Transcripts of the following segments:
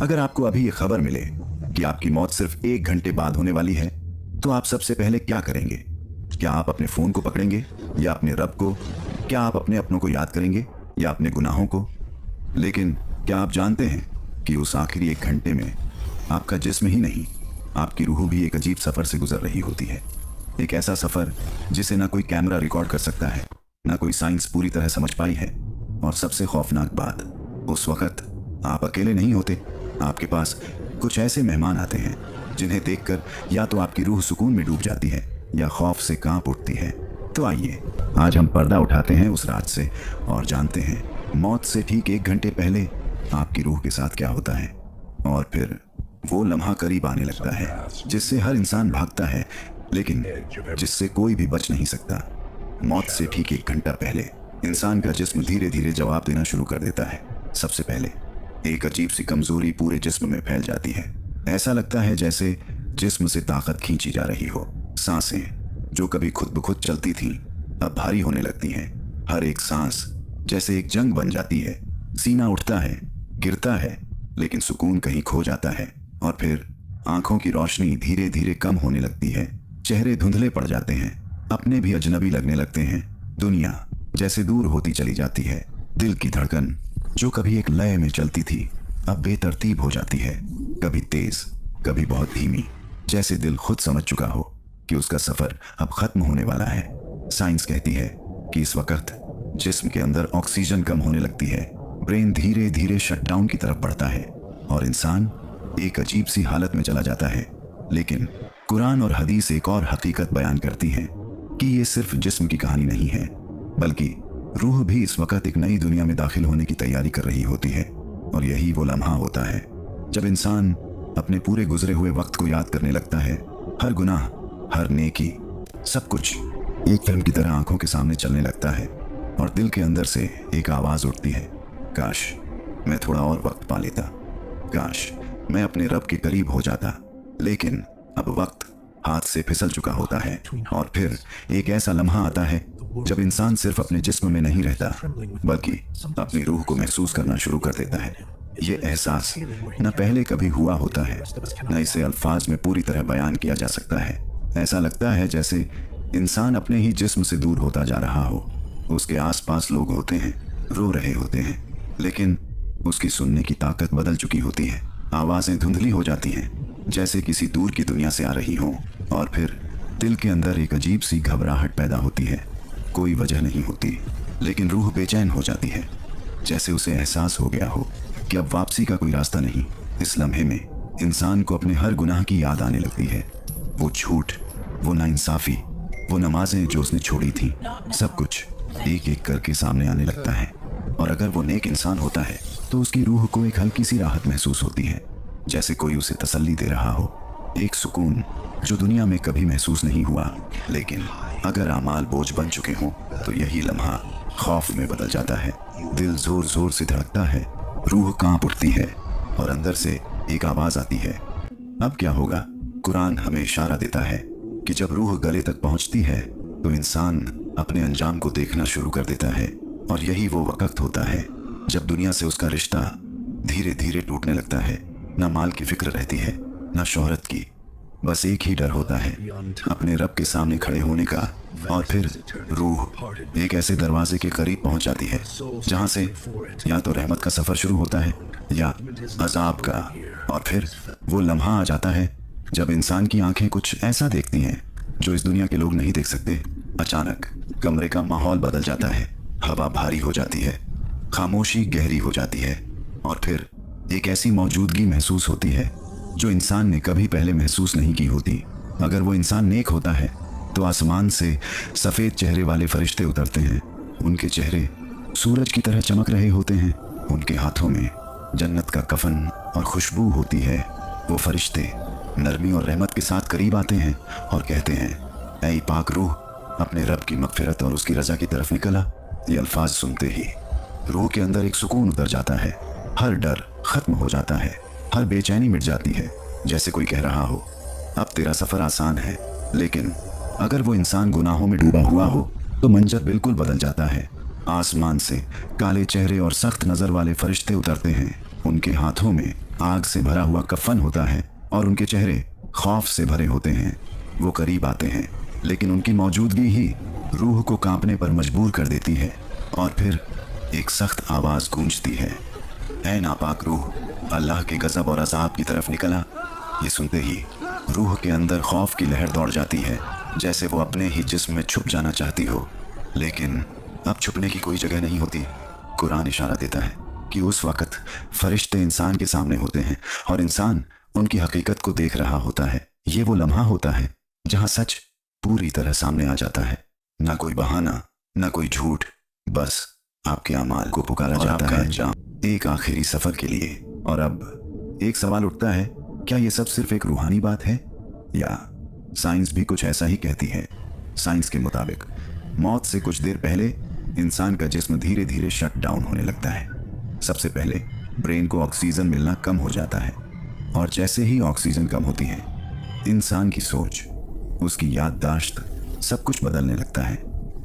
अगर आपको अभी ये खबर मिले कि आपकी मौत सिर्फ 1 घंटे बाद होने वाली है, तो आप सबसे पहले क्या करेंगे? क्या आप अपने फोन को पकड़ेंगे या अपने रब को? क्या आप अपने अपनों को याद करेंगे या अपने गुनाहों को? लेकिन क्या आप जानते हैं कि उस आखिरी 1 घंटे में आपका जिस्म ही नहीं, आपकी रूह भी एक अजीब सफर से गुजर रही होती है। एक ऐसा सफर जिसे ना कोई कैमरा रिकॉर्ड कर सकता है, ना कोई साइंस पूरी तरह समझ पाई है। और सबसे खौफनाक बात, उस वक्त आप अकेले नहीं होते। आपके पास कुछ ऐसे मेहमान आते हैं जिन्हें देखकर या तो आपकी रूह सुकून में डूब जाती है या खौफ से कांप उठती है। तो आइए आज हम पर्दा उठाते हैं उस रात से और जानते हैं मौत से ठीक 1 घंटे पहले आपकी रूह के साथ क्या होता है। और फिर वो लम्हा करीब आने लगता है जिससे हर इंसान भागता है, लेकिन जिससे कोई भी बच नहीं सकता। मौत से ठीक 1 घंटा पहले इंसान का जिस्म धीरे धीरे जवाब देना शुरू कर देता है। सबसे पहले एक अजीब सी कमजोरी पूरे जिस्म में फैल जाती है। ऐसा लगता है जैसे जिस्म से ताकत खींची जा रही हो। सांसें जो कभी खुद ब खुद चलती थीं अब भारी होने लगती हैं। हर एक सांस जैसे एक जंग बन जाती है। सीना उठता है, गिरता है, लेकिन सुकून कहीं खो जाता है। और फिर आंखों की रोशनी धीरे धीरे कम होने लगती है। चेहरे धुंधले पड़ जाते हैं, अपने भी अजनबी लगने लगते हैं। दुनिया जैसे दूर होती चली जाती है। दिल की धड़कन जो कभी एक लय में चलती थी अब बेतरतीब हो जाती है, कभी तेज, कभी बहुत धीमी, जैसे दिल खुद समझ चुका हो कि उसका सफर अब खत्म होने वाला है। साइंस कहती है कि इस वक्त जिस्म के अंदर ऑक्सीजन कम होने लगती है, ब्रेन धीरे धीरे शटडाउन की तरफ बढ़ता है और इंसान एक अजीब सी हालत में चला जाता है। लेकिन कुरान और हदीस एक और हकीकत बयान करती हैं कि ये सिर्फ जिस्म की कहानी नहीं है, बल्कि रूह भी इस वक्त एक नई दुनिया में दाखिल होने की तैयारी कर रही होती है। और यही वो लम्हा होता है जब इंसान अपने पूरे गुजरे हुए वक्त को याद करने लगता है। हर गुनाह, हर नेकी, सब कुछ एक फिल्म की तरह आंखों के सामने चलने लगता है और दिल के अंदर से एक आवाज उठती है, काश मैं थोड़ा और वक्त पा लेता, काश मैं अपने रब के करीब हो जाता। लेकिन अब वक्त हाथ से फिसल चुका होता है और फिर एक ऐसा लम्हा आता है जब इंसान सिर्फ अपने जिस्म में नहीं रहता, बल्कि अपनी रूह को महसूस करना शुरू कर देता है। ये एहसास न पहले कभी हुआ होता है, न इसे अल्फाज में पूरी तरह बयान किया जा सकता है। ऐसा लगता है जैसे इंसान अपने ही जिस्म से दूर होता जा रहा हो। उसके आसपास लोग होते हैं, रो रहे होते हैं, लेकिन उसकी सुनने की ताकत बदल चुकी होती है। आवाजें धुंधली हो जाती हैं, जैसे किसी दूर की दुनिया से आ रही हों। और फिर दिल के अंदर एक अजीब सी घबराहट पैदा होती है। कोई वजह नहीं होती, लेकिन रूह बेचैन हो जाती है, जैसे उसे एहसास हो गया हो कि अब वापसी का कोई रास्ता नहीं। इस लम्हे में इंसान को अपने हर गुनाह की याद आने लगती है। वो झूठ, वो नाइंसाफी, वो नमाजें जो उसने छोड़ी थी, सब कुछ एक एक करके सामने आने लगता है। और अगर वो नेक इंसान होता है तो उसकी रूह को एक हल्की सी राहत महसूस होती है, जैसे कोई उसे तसल्ली दे रहा हो। एक सुकून जो दुनिया में कभी महसूस नहीं हुआ। लेकिन अगर आमाल बोझ बन चुके हों तो यही लम्हा खौफ में बदल जाता है। दिल जोर जोर से धड़कता है, रूह कांप उठती है और अंदर से एक आवाज आती है, अब क्या होगा? कुरान हमें इशारा देता है कि जब रूह गले तक पहुंचती है तो इंसान अपने अंजाम को देखना शुरू कर देता है। और यही वो वक्त होता है जब दुनिया से उसका रिश्ता धीरे धीरे टूटने लगता है। न माल की फिक्र रहती है, न शोहरत की, बस एक ही डर होता है, अपने रब के सामने खड़े होने का। और फिर रूह एक ऐसे दरवाजे के करीब पहुंच जाती है जहां से या तो रहमत का सफर शुरू होता है या अजाब का। और फिर वो लम्हा आ जाता है जब इंसान की आंखें कुछ ऐसा देखती हैं जो इस दुनिया के लोग नहीं देख सकते। अचानक कमरे का माहौल बदल जाता है, हवा भारी हो जाती है, खामोशी गहरी हो जाती है और फिर एक ऐसी मौजूदगी महसूस होती है जो इंसान ने कभी पहले महसूस नहीं की होती। अगर वो इंसान नेक होता है तो आसमान से सफ़ेद चेहरे वाले फरिश्ते उतरते हैं। उनके चेहरे सूरज की तरह चमक रहे होते हैं। उनके हाथों में जन्नत का कफन और खुशबू होती है। वो फरिश्ते नरमी और रहमत के साथ करीब आते हैं और कहते हैं, ऐ पाक रूह, अपने रब की मगफिरत और उसकी रजा की तरफ निकला। ये अल्फाज सुनते ही रूह के अंदर एक सुकून उतर जाता है। हर डर खत्म हो जाता है, हर बेचैनी मिट जाती है, जैसे कोई कह रहा हो, अब तेरा सफर आसान है। लेकिन अगर वो इंसान गुनाहों में डूबा हुआ हो तो मंजर बिल्कुल बदल जाता है। आसमान से काले चेहरे और सख्त नजर वाले फरिश्ते उतरते हैं। उनके हाथों में आग से भरा हुआ कफन होता है और उनके चेहरे खौफ से भरे होते हैं। वो करीब आते हैं, लेकिन उनकी मौजूदगी ही रूह को कांपने पर मजबूर कर देती है। और फिर एक सख्त आवाज गूंजती है, ऐ नापाक रूह, अल्लाह के गजब और अजाब की तरफ निकला। ये सुनते ही रूह के अंदर खौफ की लहर दौड़ जाती है, जैसे वो अपने ही जिस्म में छुप जाना चाहती हो। लेकिन अब छुपने की कोई जगह नहीं होती। कुरान इशारा देता है कि उस वक्त फरिश्ते इंसान के सामने होते हैं और इंसान उनकी हकीकत को देख रहा होता है। ये वो लम्हा होता है जहां सच पूरी तरह सामने आ जाता है। ना कोई बहाना, ना कोई झूठ, बस आपके अमाल को पुकारा जाता है एक आखिरी सफर के लिए। और अब एक सवाल उठता है, क्या ये सब सिर्फ एक रूहानी बात है, या साइंस भी कुछ ऐसा ही कहती है? साइंस के मुताबिक मौत से कुछ देर पहले इंसान का जिस्म धीरे धीरे शट डाउन होने लगता है। सबसे पहले ब्रेन को ऑक्सीजन मिलना कम हो जाता है, और जैसे ही ऑक्सीजन कम होती है, इंसान की सोच, उसकी याददाश्त, सब कुछ बदलने लगता है।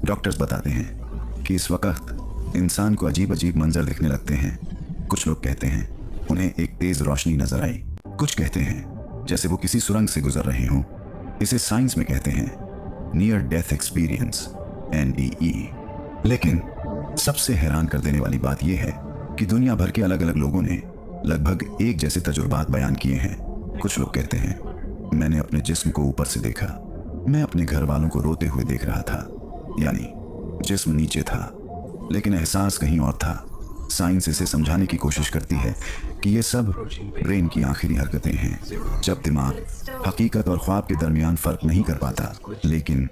डॉक्टर्स बताते हैं कि इस वक्त इंसान को अजीब अजीब मंजर दिखने लगते हैं। कुछ लोग कहते हैं उन्हें एक तेज रोशनी नजर आई, कुछ कहते हैं जैसे वो किसी सुरंग से गुजर रहे हों। इसे साइंस में कहते हैं नियर डेथ एक्सपीरियंस, NDE। लेकिन सबसे हैरान कर देने वाली बात यह है कि दुनिया भर के अलग अलग लोगों ने लगभग एक जैसे तजुर्बात बयान किए हैं। कुछ लोग कहते हैं, मैंने अपने जिस्म को ऊपर से देखा, मैं अपने घर वालों को रोते हुए देख रहा था, यानी जिस्म नीचे था लेकिन एहसास कहीं और था। साइंस इसे समझाने की कोशिश करती है कि ये सब ब्रेन की आखिरी हरकतें हैं, जब दिमाग हकीकत और ख्वाब के दरमियान फर्क नहीं कर पाता। लेकिन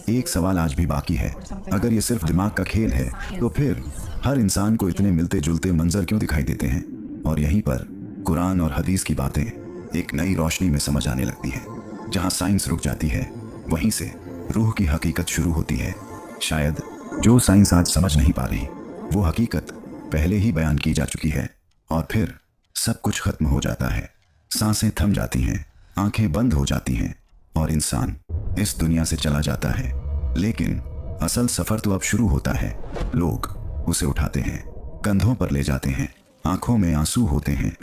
एक सवाल आज भी बाकी है, अगर ये सिर्फ दिमाग का खेल है तो फिर हर इंसान को इतने मिलते जुलते मंजर क्यों दिखाई देते हैं? और यहीं पर कुरान और हदीस की बातें एक नई रोशनी में समझ आने लगती हैं। जहां साइंस रुक जाती है, वहीं से रूह की हकीकत शुरू होती है। शायद जो साइंस आज समझ नहीं पा रही, वो हकीकत पहले ही बयान की जा चुकी है। और फिर सब कुछ खत्म हो जाता है, सांसें थम जाती हैं, आंखें बंद हो जाती हैं और इंसान इस दुनिया से चला जाता है। लेकिन असल सफर तो अब शुरू होता है। लोग उसे उठाते हैं, कंधों पर ले जाते हैं, आंखों में आंसू होते हैं।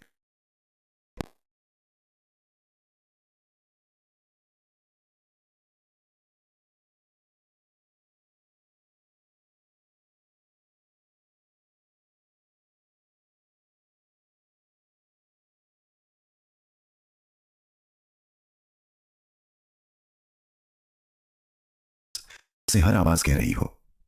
से हर आवाज कह रही हो,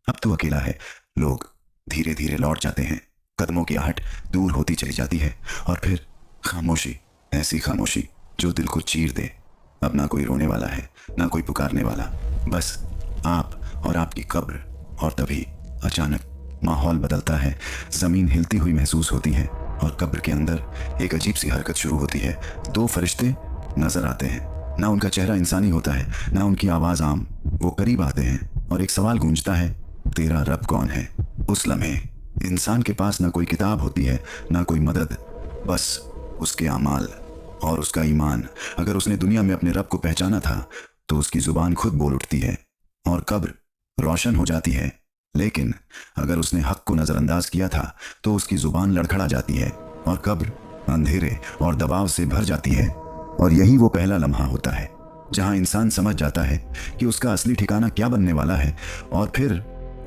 अब तू अकेला है। लोग धीरे धीरे लौट जाते हैं, कदमों की आहट दूर होती चली जाती है और फिर खामोशी, ऐसी खामोशी जो दिल को चीर दे। अब ना कोई रोने वाला है, ना कोई पुकारने वाला, बस आप और आपकी कब्र। और तभी अचानक माहौल बदलता है, जमीन हिलती हुई महसूस होती है और कब्र के अंदर एक अजीब सी हरकत शुरू होती है। दो फरिश्ते नजर आते हैं, ना उनका चेहरा इंसानी होता है, ना उनकी आवाज आम। वो करीब आते हैं और एक सवाल गूंजता है, तेरा रब कौन है? उस लम्हे इंसान के पास ना कोई किताब होती है, ना कोई मदद, बस उसके अमाल और उसका ईमान। अगर उसने दुनिया में अपने रब को पहचाना था तो उसकी जुबान खुद बोल उठती है और कब्र रोशन हो जाती है। लेकिन अगर उसने हक को नजरअंदाज किया था तो उसकी जुबान लड़खड़ा जाती है और कब्र अंधेरे और दबाव से भर जाती है। और यही वो पहला लम्हा होता है जहां इंसान समझ जाता है कि उसका असली ठिकाना क्या बनने वाला है। और फिर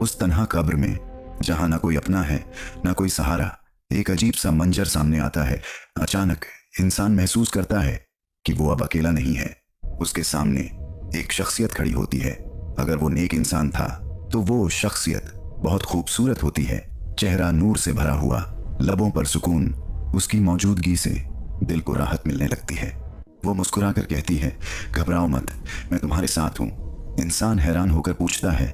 उस तन्हा कब्र में, जहां ना कोई अपना है, ना कोई सहारा, एक अजीब सा मंजर सामने आता है। अचानक इंसान महसूस करता है कि वो अब अकेला नहीं है। उसके सामने एक शख्सियत खड़ी होती है। अगर वो नेक इंसान था तो वो शख्सियत बहुत खूबसूरत होती है, चेहरा नूर से भरा हुआ, लबों पर सुकून। उसकी मौजूदगी से दिल को राहत मिलने लगती है। वो मुस्कुरा कर कहती है, घबराओ मत, मैं तुम्हारे साथ हूँ। इंसान हैरान होकर पूछता है,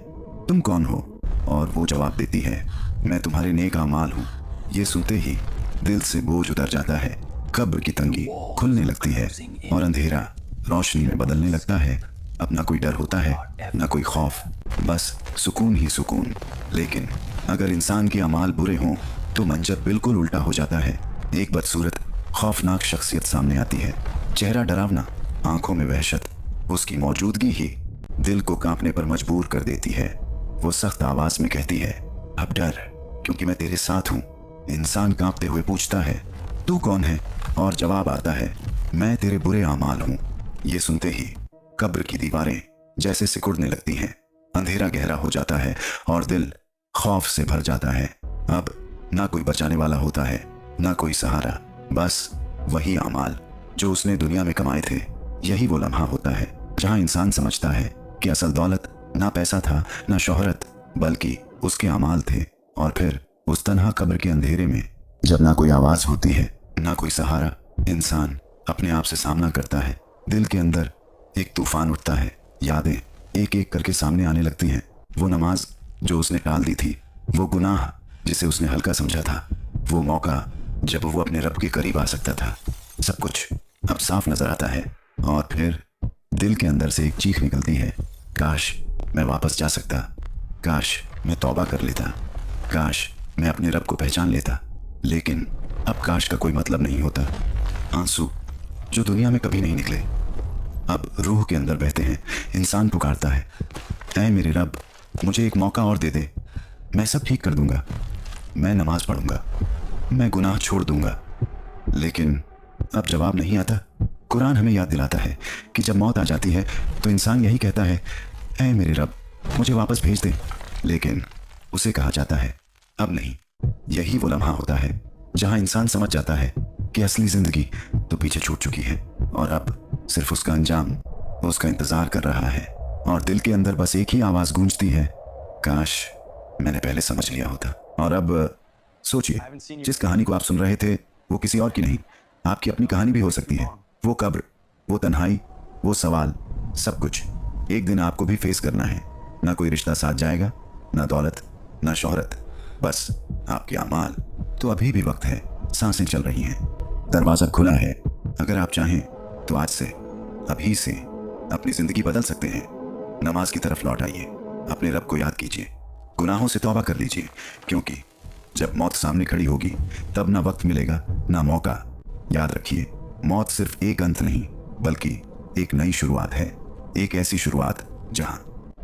तुम कौन हो? और वो जवाब देती है, मैं तुम्हारे नेक आमाल हूँ। ये सुनते ही दिल से बोझ उतर जाता है। कब्र की तंगी खुलने लगती है और अंधेरा रोशनी में बदलने लगता है। अब ना कोई डर होता है, ना कोई खौफ, बस सुकून ही सुकून। लेकिन अगर इंसान के अमाल बुरे हों तो मंजर बिल्कुल उल्टा हो जाता है। एक बदसूरत खौफनाक शख्सियत सामने आती है, चेहरा डरावना, आंखों में वहशत। उसकी मौजूदगी ही दिल को कांपने पर मजबूर कर देती है। वो सख्त आवाज में कहती है, अब डर, क्योंकि मैं तेरे साथ हूँ। इंसान कांपते हुए पूछता है, तू कौन है? और जवाब आता है, मैं तेरे बुरे आमाल हूं। ये सुनते ही कब्र की दीवारें जैसे सिकुड़ने लगती हैं, अंधेरा गहरा हो जाता है और दिल खौफ से भर जाता है। अब ना कोई बचाने वाला होता है, ना कोई सहारा, बस वही आमाल जो उसने दुनिया में कमाए थे। यही वो लम्हा होता है जहां इंसान समझता है कि असल दौलत ना पैसा था, ना शोहरत, बल्कि उसके आमाल थे। और फिर उस तन्हा कब्र के अंधेरे में, जब ना कोई आवाज होती है, ना कोई सहारा, इंसान अपने आप से सामना करता है। दिल के अंदर एक तूफान उठता है, यादें एक एक करके सामने आने लगती हैं। वो नमाज जो उसने टाल दी थी, वो गुनाह जिसे उसने हल्का समझा था, वो मौका जब वो अपने रब के करीब आ सकता था। सब कुछ अब साफ नजर आता है और फिर दिल के अंदर से एक चीख निकलती है, काश मैं वापस जा सकता, काश मैं तौबा कर लेता, काश मैं अपने रब को पहचान लेता। लेकिन अब काश का कोई मतलब नहीं होता। आंसू जो दुनिया में कभी नहीं निकले अब रूह के अंदर बहते हैं। इंसान पुकारता है, ऐ मेरे रब, मुझे एक मौका और दे दे, मैं सब ठीक कर दूंगा, मैं नमाज पढ़ूंगा, मैं गुनाह छोड़ दूंगा। लेकिन अब जवाब नहीं आता। कुरान हमें याद दिलाता है कि जब मौत आ जाती है तो इंसान यही कहता है, ऐ मेरे रब, मुझे वापस भेज दे। लेकिन उसे कहा जाता है, अब नहीं। यही वो लम्हा होता है जहां इंसान समझ जाता है कि असली जिंदगी तो पीछे छूट चुकी है और अब सिर्फ उसका अंजाम उसका इंतजार कर रहा है। और दिल के अंदर बस एक ही आवाज गूंजती है, काश मैंने पहले समझ लिया होता। और अब सोचिए, जिस कहानी को आप सुन रहे थे वो किसी और की नहीं, आपकी अपनी कहानी भी हो सकती है। वो कब्र, वो तन्हाई, वो सवाल, सब कुछ एक दिन आपको भी फेस करना है। ना कोई रिश्ता साथ जाएगा, ना दौलत, ना शोहरत, बस आपके अमाल। तो अभी भी वक्त है, सांसें चल रही हैं, दरवाजा खुला है। अगर आप चाहें तो आज से, अभी से अपनी जिंदगी बदल सकते हैं। नमाज की तरफ लौट आइए, अपने रब को याद कीजिए, गुनाहों से तौबा कर लीजिए, क्योंकि जब मौत सामने खड़ी होगी तब ना वक्त मिलेगा ना मौका। याद रखिए, मौत सिर्फ एक अंत नहीं बल्कि एक नई शुरुआत है। एक ऐसी शुरुआत जहां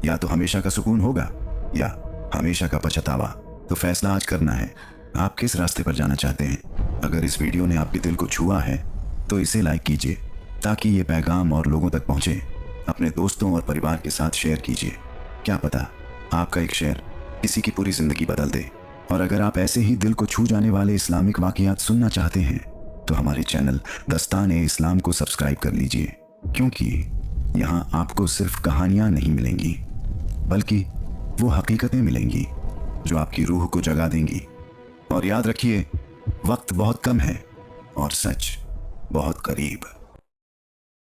या तो हमेशा का सुकून होगा या हमेशा का पछतावा। तो फैसला आज करना है, आप किस रास्ते पर जाना चाहते हैं। अगर इस वीडियो ने आपके दिल को छुआ है तो इसे लाइक कीजिए ताकि ये पैगाम और लोगों तक पहुंचे। अपने दोस्तों और परिवार के साथ शेयर कीजिए, क्या पता आपका एक शेयर किसी की पूरी जिंदगी बदल दे। और अगर आप ऐसे ही दिल को छू जाने वाले इस्लामिक वाक़ियात सुनना चाहते हैं तो हमारे चैनल दस्तान-ए-इस्लाम को सब्सक्राइब कर लीजिए, क्योंकि यहाँ आपको सिर्फ कहानियाँ नहीं मिलेंगी बल्कि वो हकीकतें मिलेंगी जो आपकी रूह को जगा देंगी। और याद रखिए, वक्त बहुत कम है और सच बहुत करीब।